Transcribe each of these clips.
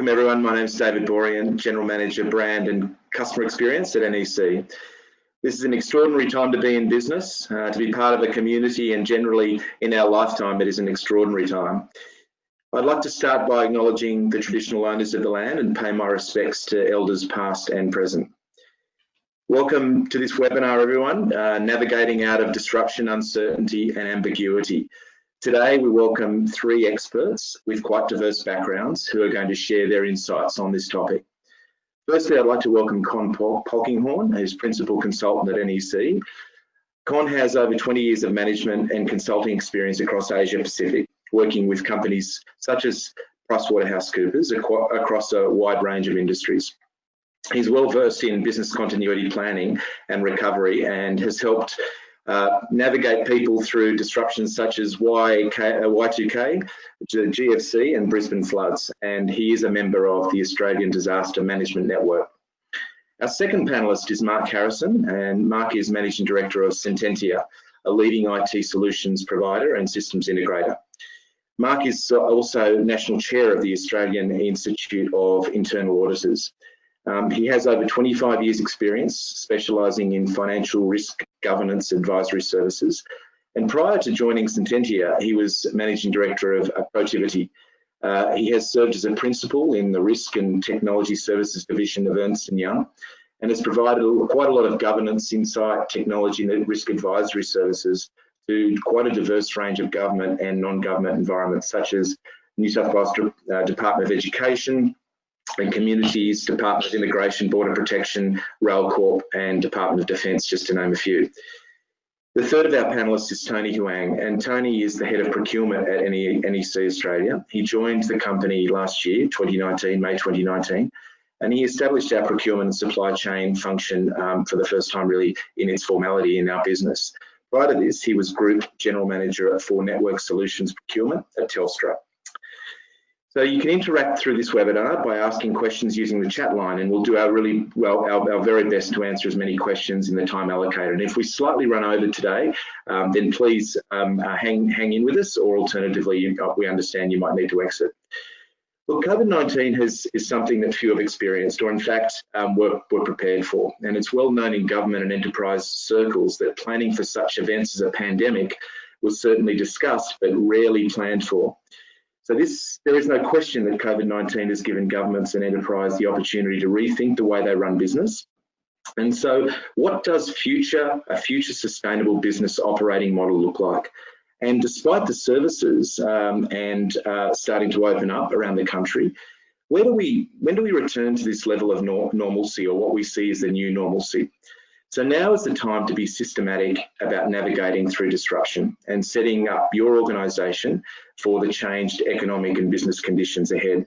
Welcome everyone. My name is David Borean, General Manager, Brand and Customer Experience at NEC. This is an extraordinary time to be in business, to be part of a community, and generally in our lifetime it is an extraordinary time. I'd like to start by acknowledging the traditional owners of the land and pay my respects to elders past and present. Welcome to this webinar, everyone, Navigating Out of Disruption, Uncertainty and Ambiguity. Today we welcome three experts with quite diverse backgrounds who are going to share their insights on this topic. Firstly, I'd like to welcome Con Polkinghorne, who's Principal Consultant at NEC. Con has over 20 years of management and consulting experience across Asia Pacific, working with companies such as PricewaterhouseCoopers across a wide range of industries. He's well versed in business continuity planning and recovery and has helped navigate people through disruptions such as Y2K, the GFC and Brisbane floods, and he is a member of the Australian Disaster Management Network. Our second panellist is Mark Harrison, and Mark is Managing Director of Sententia, a leading IT solutions provider and systems integrator. Mark is also National Chair of the Australian Institute of Internal Auditors. He has over 25 years experience specialising in financial risk governance advisory services. And prior to joining Sententia, he was Managing Director of Procurement. He has served as a principal in the Risk and Technology Services Division of Ernst & Young and has provided quite a lot of governance, insight, technology and risk advisory services to quite a diverse range of government and non-government environments such as New South Wales Department of Education and Communities, Department of Immigration, Border Protection, Railcorp and Department of Defence, just to name a few. The third of our panellists is Tony Huang, and Tony is the Head of Procurement at NEC Australia. He joined the company last year, May 2019, and he established our procurement and supply chain function for the first time really in its formality in our business. Prior to this, he was Group General Manager for Network Solutions Procurement at Telstra. So you can interact through this webinar by asking questions using the chat line, and we'll do our very best to answer as many questions in the time allocated. And if we slightly run over today, then please hang in with us, or alternatively, we understand you might need to exit. Well, COVID-19 is something that few have experienced, or in fact, were prepared for. And it's well known in government and enterprise circles that planning for such events as a pandemic was certainly discussed, but rarely planned for. So there is no question that COVID-19 has given governments and enterprise the opportunity to rethink the way they run business. And so what does a future sustainable business operating model look like? And despite the services starting to open up around the country, when do we return to this level of normalcy, or what we see as the new normalcy? So now is the time to be systematic about navigating through disruption and setting up your organisation for the changed economic and business conditions ahead.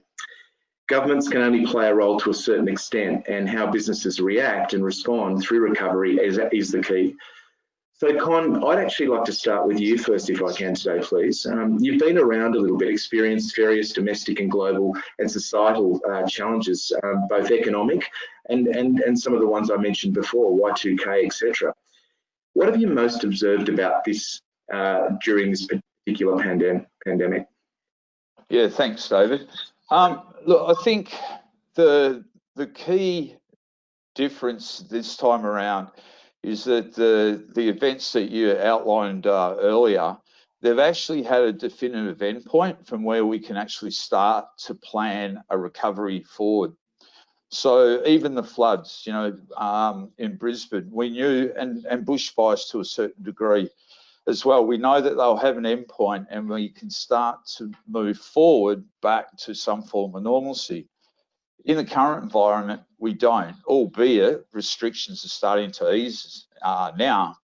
Governments can only play a role to a certain extent, and how businesses react and respond through recovery is the key. So Con, I'd actually like to start with you first, if I can today, please. You've been around a little bit, experienced various domestic and global and societal challenges, both economic and some of the ones I mentioned before, Y2K, etc. What have you most observed about this during this particular pandemic? Yeah, thanks, David. Look, I think the key difference this time around is that the events that you outlined earlier, they've actually had a definitive endpoint from where we can actually start to plan a recovery forward. So even the floods, in Brisbane, we knew, and bushfires to a certain degree as well, we know that they'll have an endpoint and we can start to move forward back to some form of normalcy. In the current environment, we don't, albeit restrictions are starting to ease now,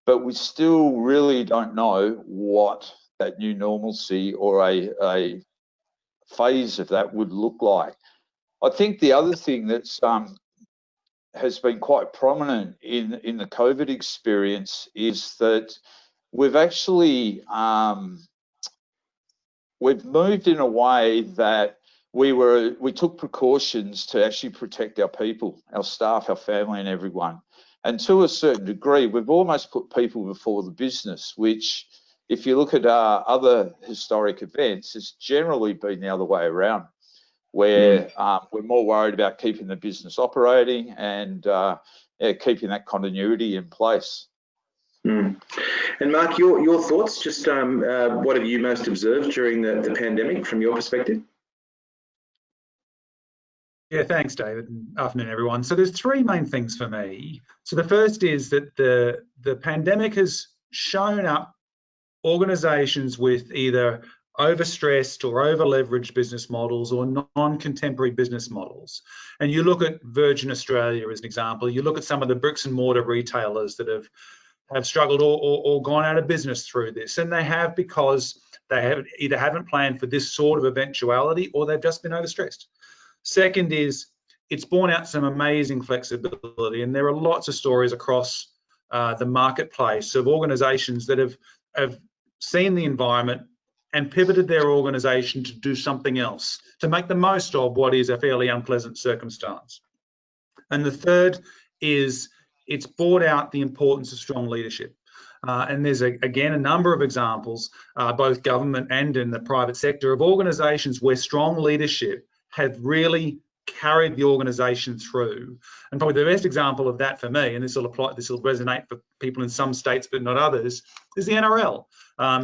but we still really don't know what that new normalcy or a phase of that would look like. I think the other thing that's has been quite prominent in the COVID experience is that we've actually we've moved in a way that we took precautions to actually protect our people, our staff, our family and everyone. And to a certain degree, we've almost put people before the business, which if you look at other historic events, it's generally been the other way around. where we're more worried about keeping the business operating and keeping that continuity in place. And Mark, your thoughts, just what have you most observed during the pandemic from your perspective? Yeah, thanks, David. Afternoon, everyone. So there's three main things for me. So the first is that the pandemic has shown up organisations with either overstressed or over-leveraged business models or non-contemporary business models. And you look at Virgin Australia as an example. You look at some of the bricks and mortar retailers that have struggled or gone out of business through this, and they have because they either haven't planned for this sort of eventuality or they've just been overstressed. Second is it's borne out some amazing flexibility, and there are lots of stories across the marketplace of organisations that have seen the environment and pivoted their organisation to do something else, to make the most of what is a fairly unpleasant circumstance. And the third is it's brought out the importance of strong leadership. And there's, again, a number of examples, both government and in the private sector, of organisations where strong leadership have really carried the organisation through. And probably the best example of that for me, and this will resonate for people in some states but not others, is the NRL,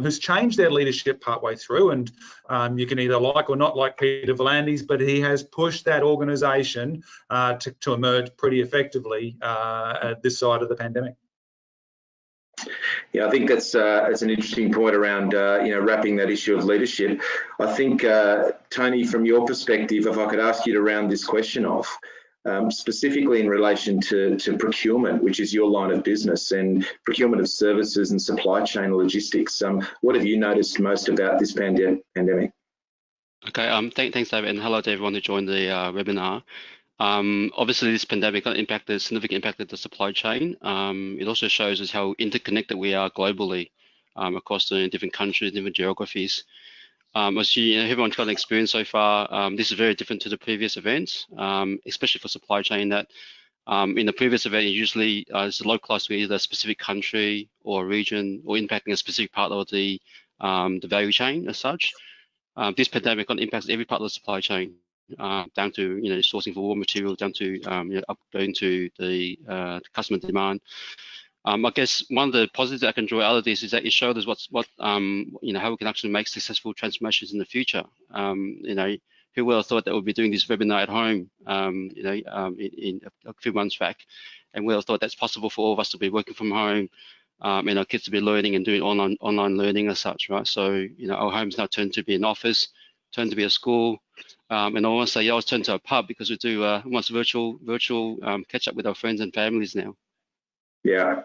who's changed their leadership partway through. And you can either like or not like Peter V'landys, but he has pushed that organisation to emerge pretty effectively at this side of the pandemic. Yeah, I think that's an interesting point around wrapping that issue of leadership. I think Tony, from your perspective, if I could ask you to round this question off, specifically in relation to procurement, which is your line of business, and procurement of services and supply chain logistics. What have you noticed most about this pandemic? Okay, thanks, David, and hello to everyone who joined the webinar. Obviously, this pandemic significantly impacted the supply chain. It also shows us how interconnected we are globally across the different countries, different geographies. As everyone's got an experience so far, this is very different to the previous events, especially for supply chain. That in the previous event, usually it's localized to either a specific country or region, or impacting a specific part of the value chain as such. This pandemic impacts every part of the supply chain. Down to sourcing for raw material, down to upgoing to the customer demand. I guess one of the positives I can draw out of this is that it showed us how we can actually make successful transformations in the future. Who would have thought that we'll be doing this webinar at home, in a few months back, and we would have thought that's possible for all of us to be working from home, and our kids to be learning and doing online learning as such, right? So our homes now turned to be an office, turned to be a school. And I want to say, I always turn to a pub because we do almost virtual catch up with our friends and families now. Yeah,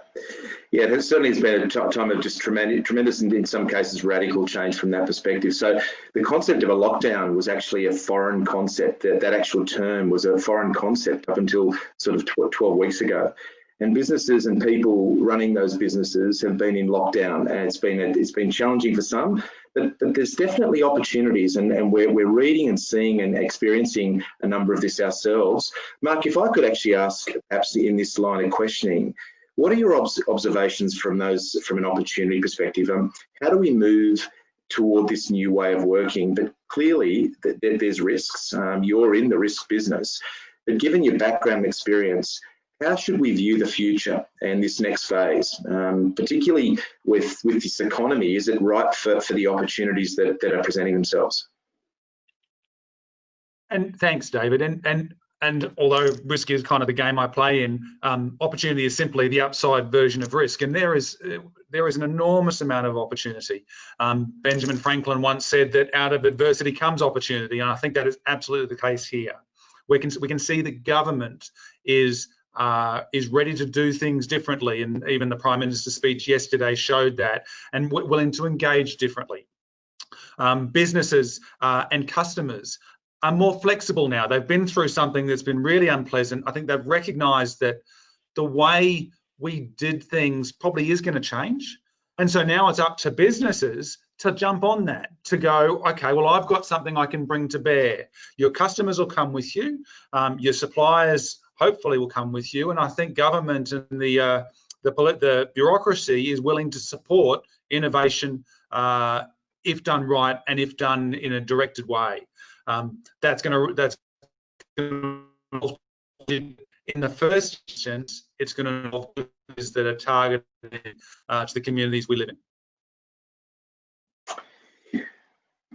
it certainly has been a time of just tremendous and in some cases radical change from that perspective. So the concept of a lockdown was actually a foreign concept. That actual term was a foreign concept up until sort of 12 weeks ago. And businesses and people running those businesses have been in lockdown, and it's been challenging for some, but there's definitely opportunities, and we're reading and seeing and experiencing a number of this ourselves. Mark, if I could actually ask, perhaps in this line of questioning, what are your observations from an opportunity perspective? How do we move toward this new way of working? But clearly, there's risks. You're in the risk business, but given your background and experience, how should we view the future and this next phase, particularly with this economy? Is it ripe for the opportunities that are presenting themselves? And thanks, David. And although risk is kind of the game I play in, opportunity is simply the upside version of risk. And there is an enormous amount of opportunity. Benjamin Franklin once said that out of adversity comes opportunity, and I think that is absolutely the case here. We can see that government is ready to do things differently, and even the Prime Minister's speech yesterday showed that, and willing to engage differently. Businesses and customers are more flexible now. They've been through something that's been really unpleasant. I think they've recognised that the way we did things probably is going to change. And so now it's up to businesses to jump on that, to go, okay, well, I've got something I can bring to bear. Your customers will come with you. Your suppliers hopefully will come with you. And I think government and the bureaucracy is willing to support innovation if done right and if done in a directed way. That's going to in the first instance, it's going to involve policies that are targeted to the communities we live in.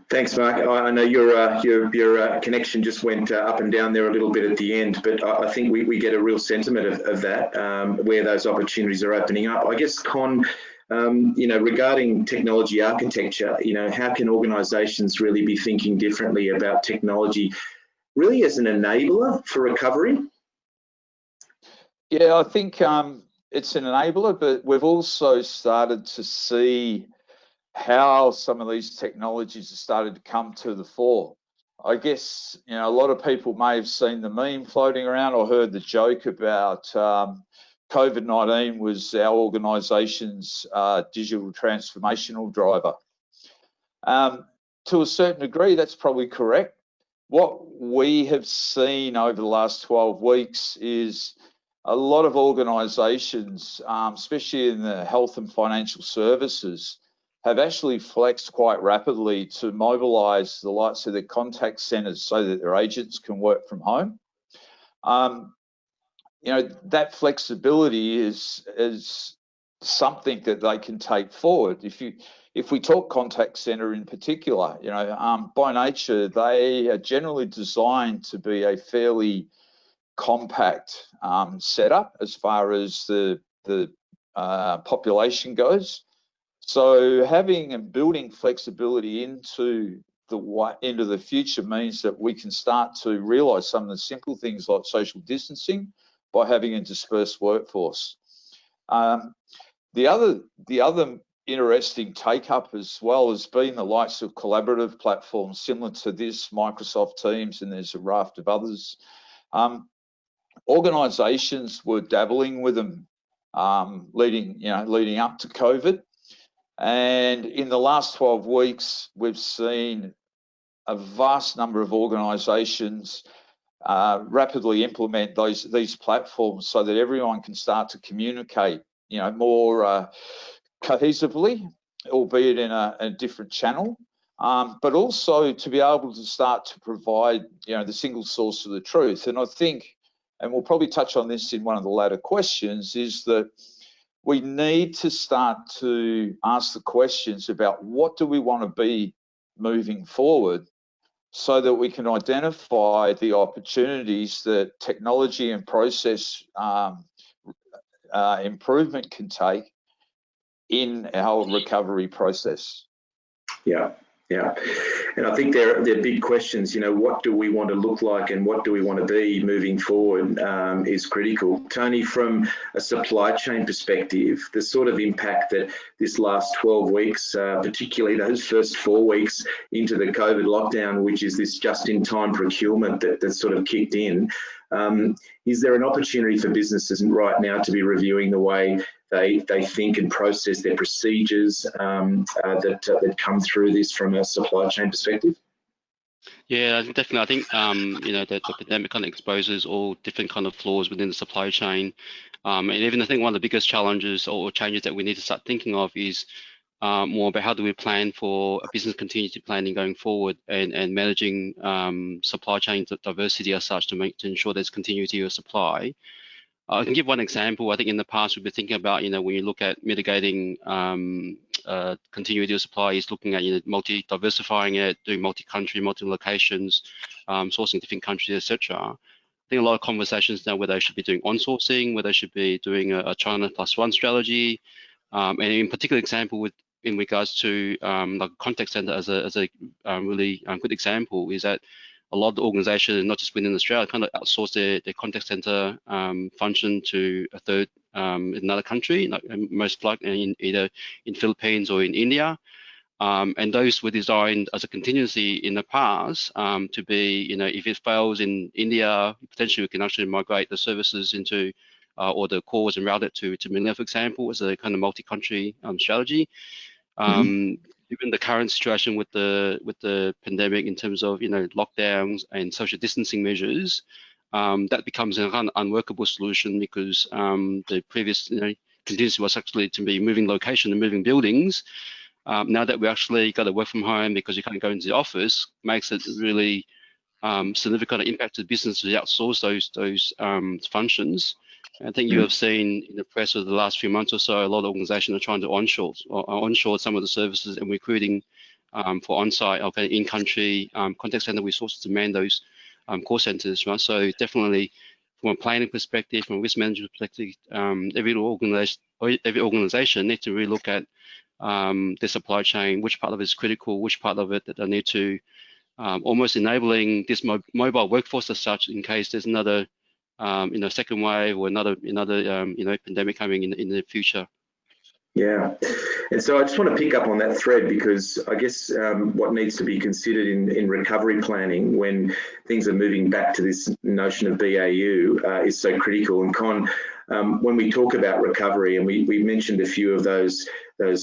Thanks, Mark. I know your connection just went up and down there a little bit at the end, but I think we get a real sentiment of that, where those opportunities are opening up. I guess, Con, regarding technology architecture, how can organisations really be thinking differently about technology, really as an enabler for recovery? Yeah, I think it's an enabler, but we've also started to see how some of these technologies have started to come to the fore. I guess, a lot of people may have seen the meme floating around or heard the joke about COVID-19 was our organisation's digital transformational driver. To a certain degree, that's probably correct. What we have seen over the last 12 weeks is a lot of organisations, especially in the health and financial services, have actually flexed quite rapidly to mobilise the likes of their contact centres so that their agents can work from home. That flexibility is something that they can take forward. If we talk contact centre in particular, by nature, they are generally designed to be a fairly compact setup as far as the population goes. So having and building flexibility into the future means that we can start to realise some of the simple things like social distancing by having a dispersed workforce. The other interesting take-up as well has been the likes of collaborative platforms similar to this, Microsoft Teams, and there's a raft of others. Organisations were dabbling with them leading up to COVID. And in the last 12 weeks, we've seen a vast number of organisations rapidly implement these platforms so that everyone can start to communicate, more cohesively, albeit in a different channel, but also to be able to start to provide, the single source of the truth. And I think, and we'll probably touch on this in one of the latter questions, is that we need to start to ask the questions about what do we want to be moving forward so that we can identify the opportunities that technology and process improvement can take in our recovery process. Yeah. And I think they're big questions. What do we want to look like and what do we want to be moving forward is critical. Tony, from a supply chain perspective, the sort of impact that this last 12 weeks, particularly those first 4 weeks into the COVID lockdown, which is this just-in-time procurement that sort of kicked in, is there an opportunity for businesses right now to be reviewing the way they think and process their procedures that come through this from a supply chain perspective? Yeah, definitely. I think the pandemic kind of exposes all different kind of flaws within the supply chain, and even I think one of the biggest challenges or changes that we need to start thinking of is more about how do we plan for a business continuity planning going forward and managing supply chain diversity as such to ensure there's continuity of supply. I can give one example. I think in the past we've been thinking about, when you look at mitigating continuity of supply, is looking at diversifying it, doing multi-country, multi-locations, sourcing different countries, etc. I think a lot of conversations now where they should be doing on-sourcing, where they should be doing a China +1 strategy, and in particular example in regards to like contact center as a really good example is that a lot of the organizations, not just within Australia, kind of outsource their contact center function to a third in another country, like most likely either in Philippines or in India. And those were designed as a contingency in the past to be, if it fails in India, potentially we can actually migrate the services into or the cores and route it to Manila, for example, as a kind of multi-country strategy. Given the current situation with the pandemic in terms of lockdowns and social distancing measures, that becomes an unworkable solution because the previous contingency was actually to be moving location and moving buildings. Now that we actually got to work from home because you can't go into the office, makes it really significant impact to the business to outsource those functions. I think you have seen in the press over the last few months or so, a lot of organisations are trying to onshore some of the services and recruiting for on-site, in-country contact centre resources to man those call centres, right? So definitely, from a planning perspective, from a risk management perspective, every organisation needs to really look at their supply chain, which part of it is critical, which part of it that they need to almost enabling this mobile workforce as such, in case there's another second wave or another pandemic coming in the future. Yeah, and so I just want to pick up on that thread, because I guess what needs to be considered in recovery planning when things are moving back to this notion of BAU is so critical. And Con, when we talk about recovery, and we mentioned a few of those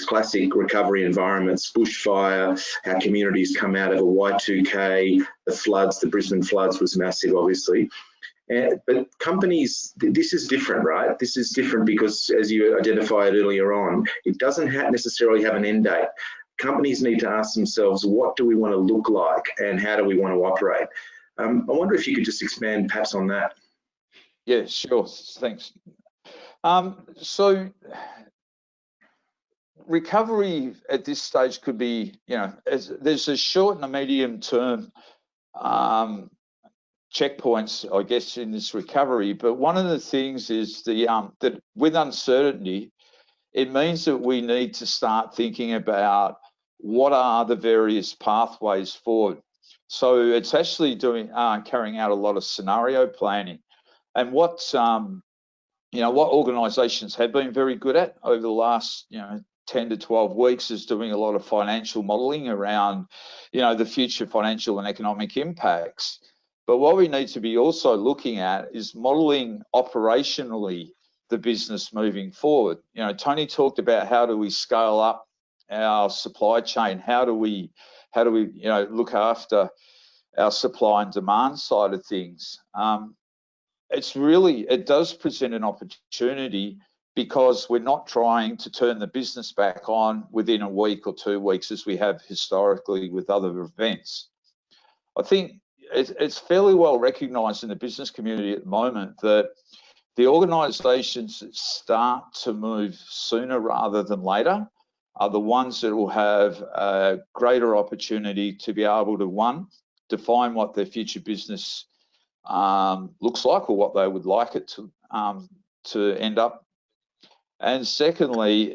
classic recovery environments, bushfire, how communities come out of a Y2K, the floods, the Brisbane floods was massive, obviously. But companies, this is different, right? This is different because, as you identified earlier on, it doesn't necessarily have an end date. Companies need to ask themselves, what do we want to look like and how do we want to operate? I wonder if you could just expand perhaps on that. Yeah, sure. Thanks. So recovery at this stage could be, there's a short and a medium term checkpoints, I guess, in this recovery. But one of the things is that with uncertainty, it means that we need to start thinking about what are the various pathways forward. So it's actually carrying out a lot of scenario planning, and what organisations have been very good at over the last 10 to 12 weeks is doing a lot of financial modelling around the future financial and economic impacts. But what we need to be also looking at is modelling operationally the business moving forward. Tony talked about how do we scale up our supply chain, how do we look after our supply and demand side of things. It does present an opportunity, because we're not trying to turn the business back on within a week or 2 weeks as we have historically with other events. I think it's fairly well recognised in the business community at the moment that the organisations that start to move sooner rather than later are the ones that will have a greater opportunity to be able to, one, define what their future business looks like, or what they would like it to end up. And secondly,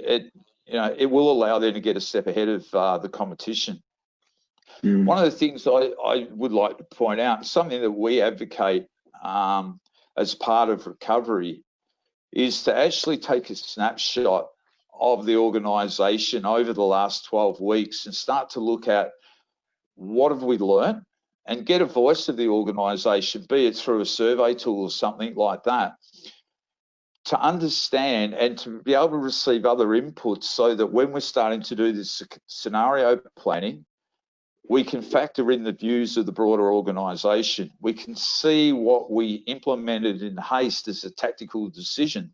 it will allow them to get a step ahead of the competition. One of the things I would like to point out, something that we advocate as part of recovery, is to actually take a snapshot of the organisation over the last 12 weeks and start to look at what have we learned, and get a voice of the organisation, be it through a survey tool or something like that, to understand and to be able to receive other inputs, so that when we're starting to do this scenario planning, we can factor in the views of the broader organisation. We can see what we implemented in haste as a tactical decision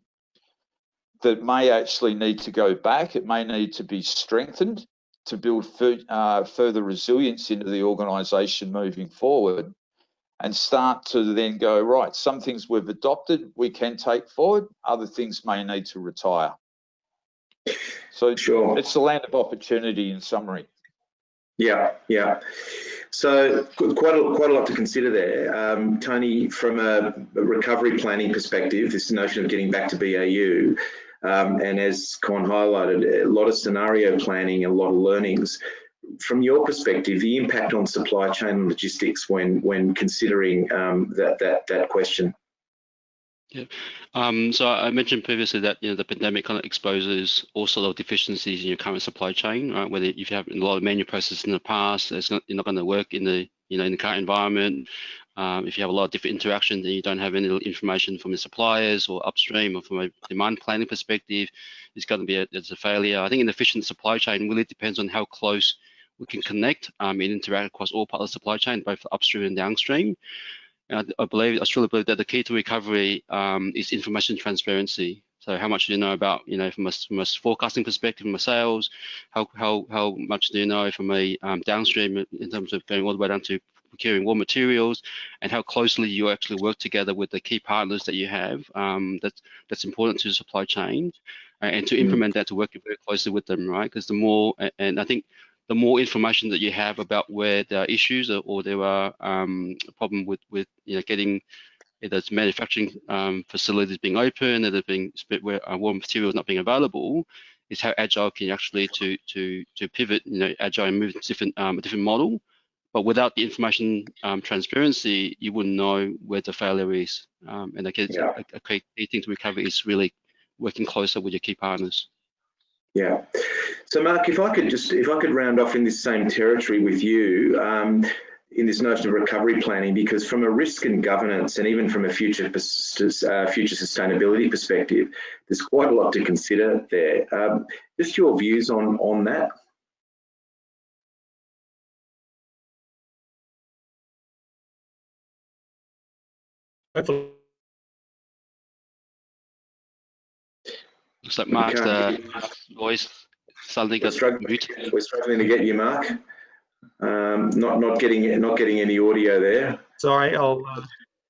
that may actually need to go back. It may need to be strengthened to build further resilience into the organisation moving forward, and start to then go, right, some things we've adopted we can take forward, other things may need to retire. So sure, it's the land of opportunity in summary. Yeah. So quite a lot to consider there. Tony, from a recovery planning perspective, this notion of getting back to BAU, and as Con highlighted, a lot of scenario planning and a lot of learnings. From your perspective, the impact on supply chain and logistics when considering that question. Yeah. So I mentioned previously that the pandemic kind of exposes all sort of deficiencies in your current supply chain, right? Whether if you have a lot of manual processes in the past, you're not going to work in the in the current environment. If you have a lot of different interactions and you don't have any information from the suppliers or upstream, or from a demand planning perspective, it's going to be a failure. I think an efficient supply chain really depends on how close we can connect and interact across all parts of the supply chain, both upstream and downstream. And I truly believe that the key to recovery is information transparency. So how much do you know about, from a forecasting perspective, from a sales, how much do you know from a downstream in terms of going all the way down to procuring raw materials, and how closely you actually work together with the key partners that you have. That's important to the supply chain, and to implement that, to work very closely with them, right? Because the more, and I think the more information that you have about where there are issues or there are a problem with getting either it's manufacturing facilities being open, or being where raw material is not being available, is how agile can you actually to pivot, agile and move to a different model. But without the information transparency, you wouldn't know where the failure is. And I guess a key thing to recover is really working closer with your key partners. Yeah. So Mark, if I could round off in this same territory with you, in this notion of recovery planning, because from a risk and governance and even from a future sustainability perspective, there's quite a lot to consider there. Just your views on that. Hopefully. Looks like Mark's voice suddenly got muted. We're struggling to get you, Mark. Not getting any audio there. Sorry, I'll.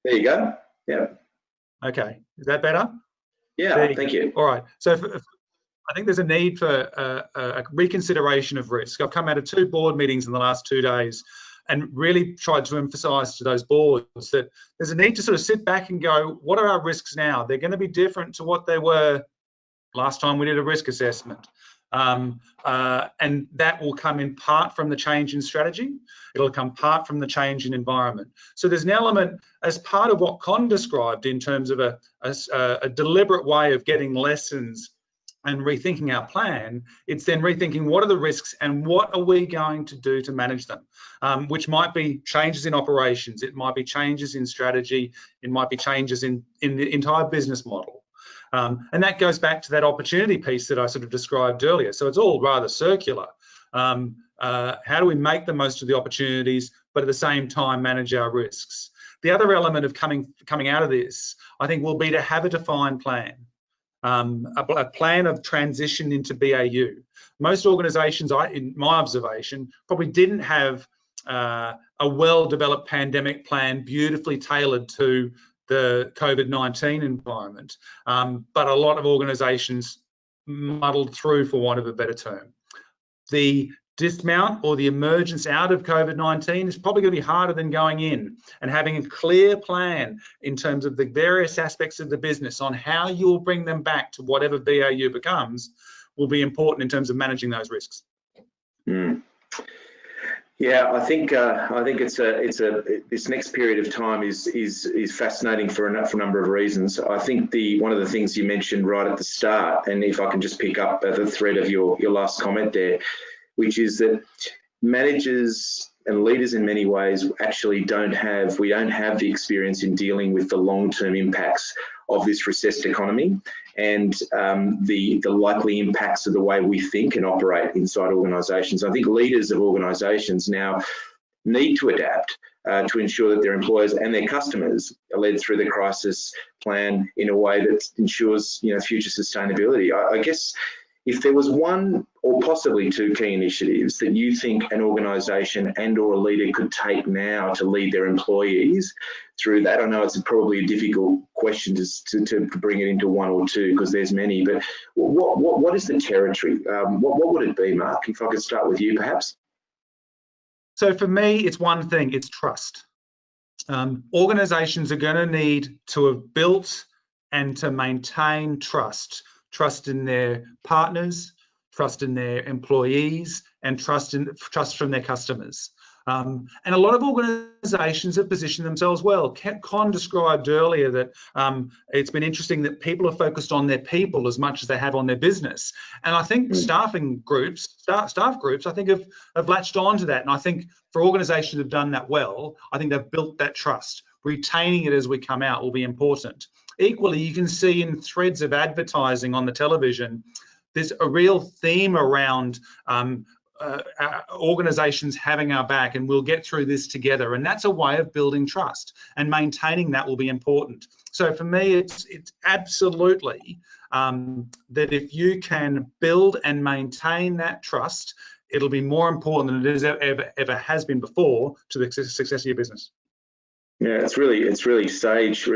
There you go. Yeah. Okay, is that better? Yeah, thank you. All right. So I think there's a need for a reconsideration of risk. I've come out of 2 board meetings in the last 2 days and really tried to emphasise to those boards that there's a need to sort of sit back and go, what are our risks now? They're going to be different to what they were last time we did a risk assessment. And that will come in part from the change in strategy. It'll come part from the change in environment. So there's an element as part of what Con described in terms of a deliberate way of getting lessons and rethinking our plan. It's then rethinking what are the risks and what are we going to do to manage them, which might be changes in operations, it might be changes in strategy, it might be changes in the entire business model. And that goes back to that opportunity piece that I sort of described earlier. So it's all rather circular. How do we make the most of the opportunities, but at the same time manage our risks? The other element of coming out of this, I think, will be to have a defined plan, a plan of transition into BAU. Most organisations, in my observation, probably didn't have a well-developed pandemic plan beautifully tailored to the COVID-19 environment, but a lot of organisations muddled through, for want of a better term. The dismount or the emergence out of COVID-19 is probably going to be harder than going in, and having a clear plan in terms of the various aspects of the business on how you'll bring them back to whatever BAU becomes will be important in terms of managing those risks. Yeah, I think this next period of time is fascinating for a number of reasons. I think one of the things you mentioned right at the start, and if I can just pick up the thread of your last comment there, which is that managers and leaders in many ways actually don't have the experience in dealing with the long-term impacts of this recessed economy and the likely impacts of the way we think and operate inside organisations. I think leaders of organisations now need to adapt to ensure that their employers and their customers are led through the crisis plan in a way that ensures future sustainability. I guess if there was one or possibly 2 key initiatives that you think an organisation and or a leader could take now to lead their employees through that, I know it's probably a difficult question to bring it into 1 or 2 because there's many, but what is the territory? What would it be, Mark? If I could start with you, perhaps. So for me, it's one thing, it's trust. Organisations are going to need to have built and to maintain trust in their partners, trust in their employees, and trust from their customers. And a lot of organisations have positioned themselves well. Con described earlier that it's been interesting that people are focused on their people as much as they have on their business. And I think staff groups, I think have latched on to that. And I think for organisations that have done that well, I think they've built that trust. Retaining it as we come out will be important. Equally, you can see in threads of advertising on the television, there's a real theme around organisations having our back, and we'll get through this together. And that's a way of building trust, and maintaining that will be important. So for me, it's absolutely that if you can build and maintain that trust, it'll be more important than it is ever has been before to the success of your business. Yeah, it's really sage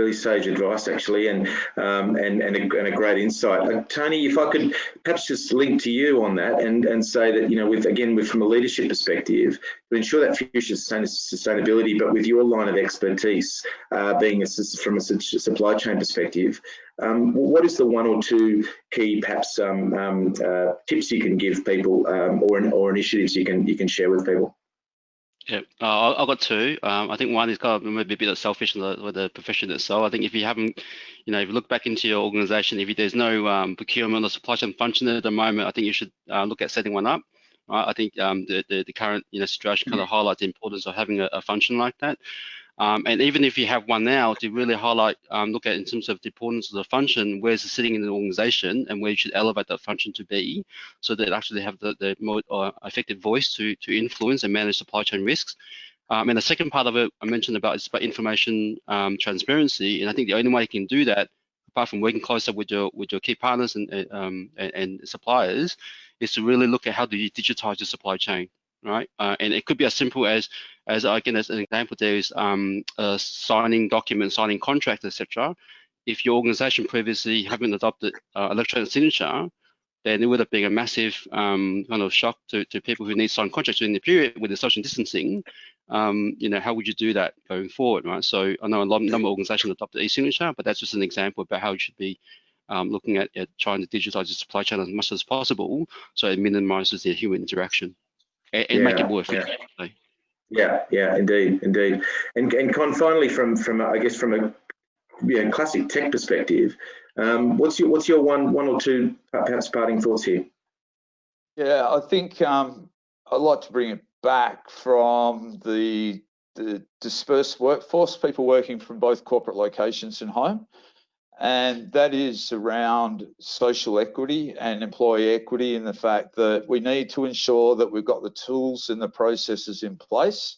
advice actually, and a great insight. Tony, if I could perhaps just link to you on that and say that, you know, from a leadership perspective, to ensure that future sustainability, but with your line of expertise being from a supply chain perspective, what is the one or two key perhaps tips you can give people, or initiatives you can share with people? Yeah, I've got two. I think one is kind of maybe a bit selfish with the profession itself. I think if you haven't, you know, if you look back into your organization, if there's no procurement or supply chain function at the moment, I think you should look at setting one up. Right? I think the current, you know, situation kind of highlights the importance of having a function like that. And even if you have one now, to really highlight, look at in terms of the importance of the function, where's it sitting in the organization and where you should elevate that function to be, so that actually have the more effective voice to influence and manage supply chain risks. And the second part of it I mentioned about is about information transparency, and I think the only way you can do that, apart from working closer with your key partners and suppliers, is to really look at how do you digitize your supply chain. Right, and it could be as simple as again, as an example, there is signing documents, signing contracts, etc. If your organization previously haven't adopted electronic signature, then it would have been a massive kind of shock to people who need to sign contracts during the period with the social distancing. You know, how would you do that going forward, right? So I know a number of organizations adopted e-signature, but that's just an example about how you should be looking at trying to digitize the supply chain as much as possible, so it minimizes the human interaction. And make it more efficient. Yeah, indeed. And Con, finally, from I guess from a classic tech perspective, what's your one or two perhaps parting thoughts here? Yeah, I think I'd like to bring it back from the dispersed workforce, people working from both corporate locations and home. And that is around social equity and employee equity, in the fact that we need to ensure that we've got the tools and the processes in place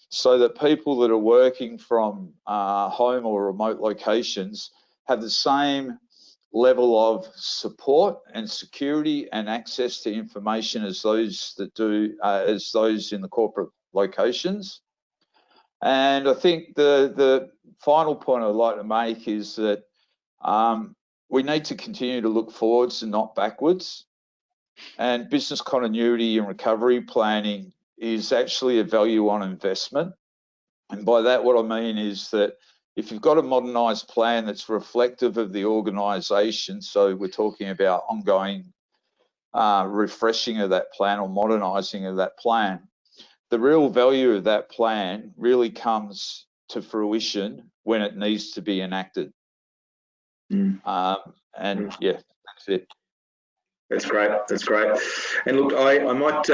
so that people that are working from home or remote locations have the same level of support and security and access to information as those that do, as those in the corporate locations. And I think the final point I'd like to make is that we need to continue to look forwards and not backwards. And business continuity and recovery planning is actually a value on investment. And by that, what I mean is that if you've got a modernised plan that's reflective of the organisation, so we're talking about ongoing refreshing of that plan or modernising of that plan, the real value of that plan really comes to fruition when it needs to be enacted. And yeah, that's it. That's great. And look, I might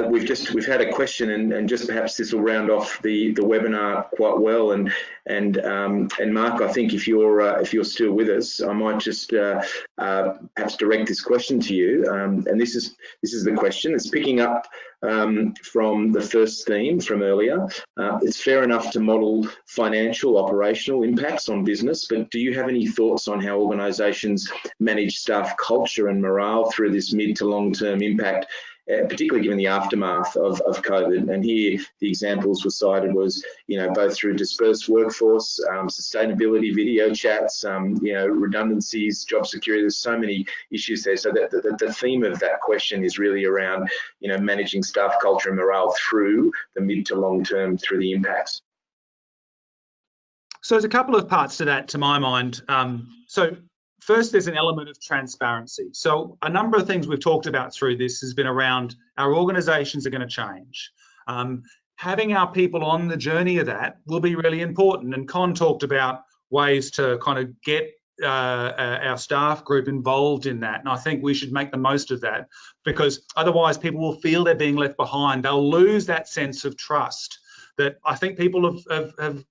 we've had a question, and just perhaps this will round off the webinar quite well. And Mark, I think if you're still with us, I might just perhaps direct this question to you. And this is the question. It's picking up from the first theme from earlier. It's fair enough to model financial, operational impacts on business, but do you have any thoughts on how organisations manage staff culture and morale through this mid to long-term impact, particularly given the aftermath of COVID? And here the examples were cited was, you know, both through dispersed workforce, sustainability, video chats, you know, redundancies, job security. There's so many issues there. So that the theme of that question is really around, you know, managing staff culture and morale through the mid to long term, through the impacts. So there's a couple of parts to that, to my mind. So first, there's an element of transparency. So a number of things we've talked about through this has been around our organisations are going to change. Having our people on the journey of that will be really important. And Con talked about ways to kind of get our staff group involved in that. And I think we should make the most of that, because otherwise people will feel they're being left behind. They'll lose that sense of trust that I think people have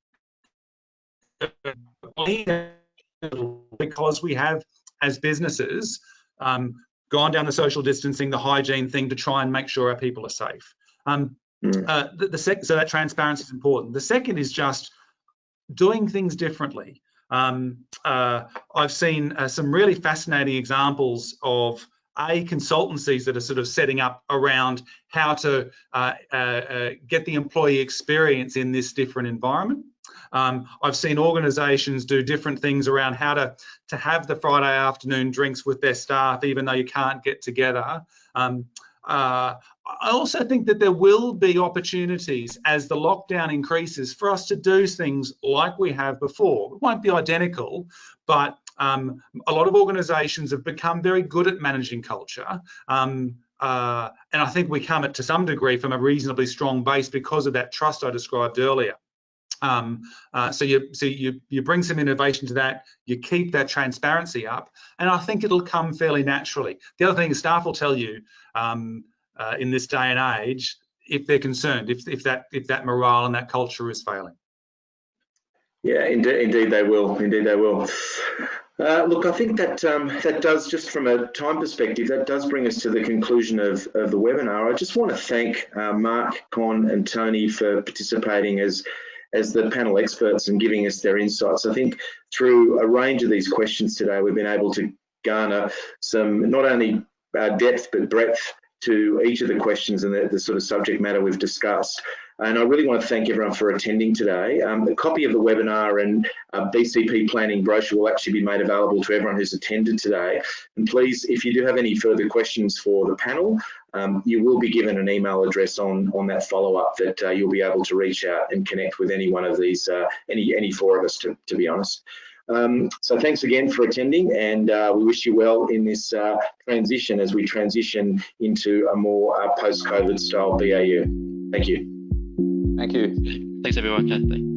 because we have, as businesses, gone down the social distancing, the hygiene thing to try and make sure our people are safe. So that transparency is important. The second is just doing things differently. I've seen some really fascinating examples of consultancies that are sort of setting up around how to get the employee experience in this different environment. I've seen organisations do different things around how to have the Friday afternoon drinks with their staff, even though you can't get together. I also think that there will be opportunities as the lockdown increases for us to do things like we have before. It won't be identical, but a lot of organisations have become very good at managing culture. And I think we come to some degree from a reasonably strong base because of that trust I described earlier. So you bring some innovation to that, you keep that transparency up, and I think it'll come fairly naturally. The other thing staff will tell you in this day and age, if they're concerned, if that morale and that culture is failing. Yeah, indeed they will. Indeed they will. Look, I think that that does, just from a time perspective, that does bring us to the conclusion of the webinar. I just want to thank Mark, Con, and Tony for participating as the panel experts and giving us their insights. I think through a range of these questions today, we've been able to garner some not only depth but breadth to each of the questions and the sort of subject matter we've discussed. And I really want to thank everyone for attending today. A copy of the webinar and BCP planning brochure will actually be made available to everyone who's attended today. And please, if you do have any further questions for the panel, you will be given an email address on that follow-up that you'll be able to reach out and connect with any one of these, any four of us, to be honest. So thanks again for attending, and we wish you well in this transition as we transition into a more post-COVID style BAU. Thank you. Thank you. Thanks everyone.